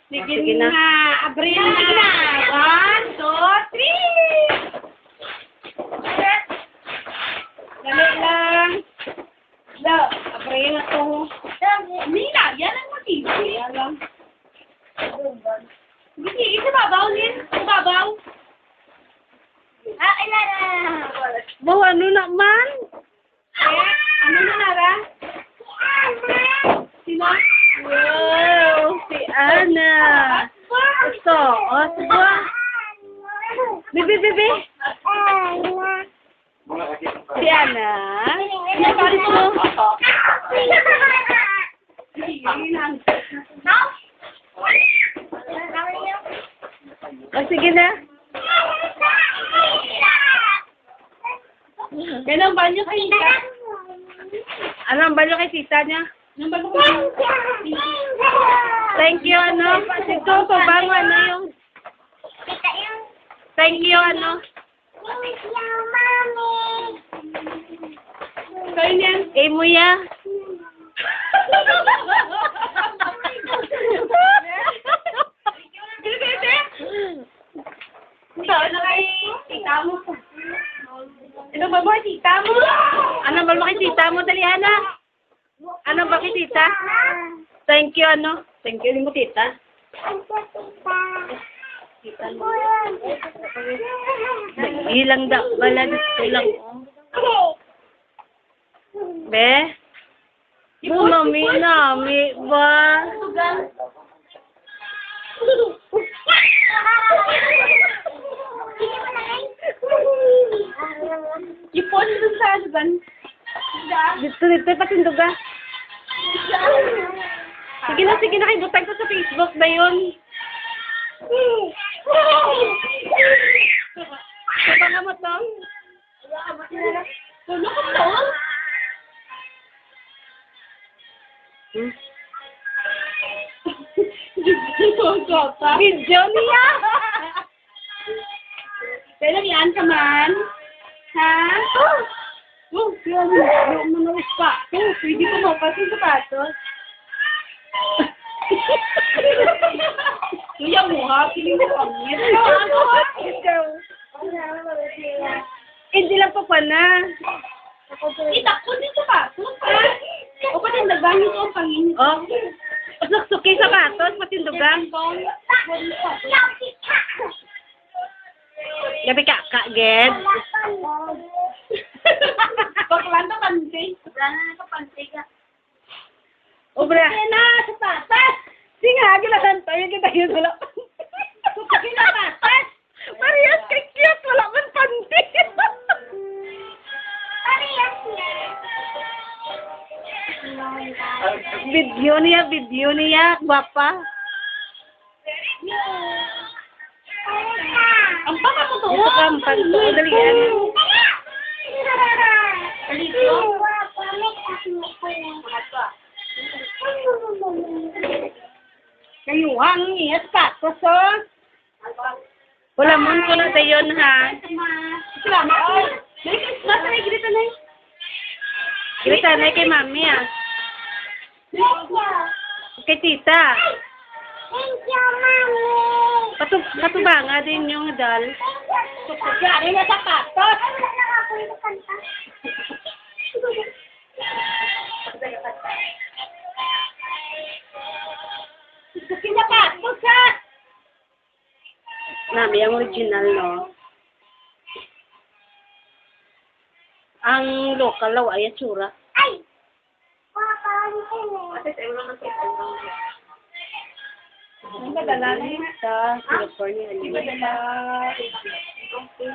Sige na. Abril na. 1, 2, 3. Dali lang. Abril na to. Nina, yan ang motibo. Yan lang. Hindi, isababaw din. Isababaw. Ilala. Bawa, ano naman? Ano na nara? Sino? Wow, si Ana. Ito, o, diba? Bibi, bibi. Si Ana. Ano ba ito? O, sige na. Yan ang banyo kay Tita. Ano ang balo kay tita niya? Ang banyo kay Thank you, ano? Ito, pabango, ano yung... Thank you, ano? Kayo niyan. Imo ya. Ano kay tita mo? Ano ba mo, tita mo? Ano ba kay tita mo, dali, Ana? Ano ba kay tita? Thank you, ano? Thank you, mo, tita. Tita mo. Ilang da, bala, dito lang. Be? Mami, nami, ba? Ipon dun sa alugan. Dito, patinduga. Sige na, kayo butag ko sa Facebook ba yun? Kapag mo to? Tulog ko to? Video niya! Pero yan ka man. Ha? Yan, yung mga sapatos. Pwede ko mapasok yung sapatos. Kuya mo ha, piling mo pangit. Ikaw. Hindi lang pa na. Itakbo din sapatos. O pa din nagbanyo ko ang pangin. Oh. Suki sapatos, matindugan. Gabi ka, Ged. Baklan na pansay. Baklan na pansay ka. Obra. Na, sapatos. Sige, gilahan tayo, kita yun wala. Suki na sapatos. Marias, kay cute, wala man panty. Video niya, gwapa. Ang baka mo to. Ito ka, ang pagto, dali yan. Kayuhan, yes, sapatos. Wala mo ko na tayo ha. Salamat. Merry Christmas, may grita na yun. Kita na kay mami ah. Kay tita. Thank you, Mami. Katubanga din yung dal. Yari na sapatos. Ay, wala na ako yung kanta. Suki na sapatos, ha? Nami, ang original, no? Ang local law ay tsura. Ay! Papa, Ang badala na yun. Sa California. Hindi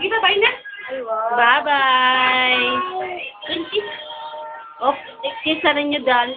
ba ba na? Bye-bye! Oh, kisa rin nyo dal.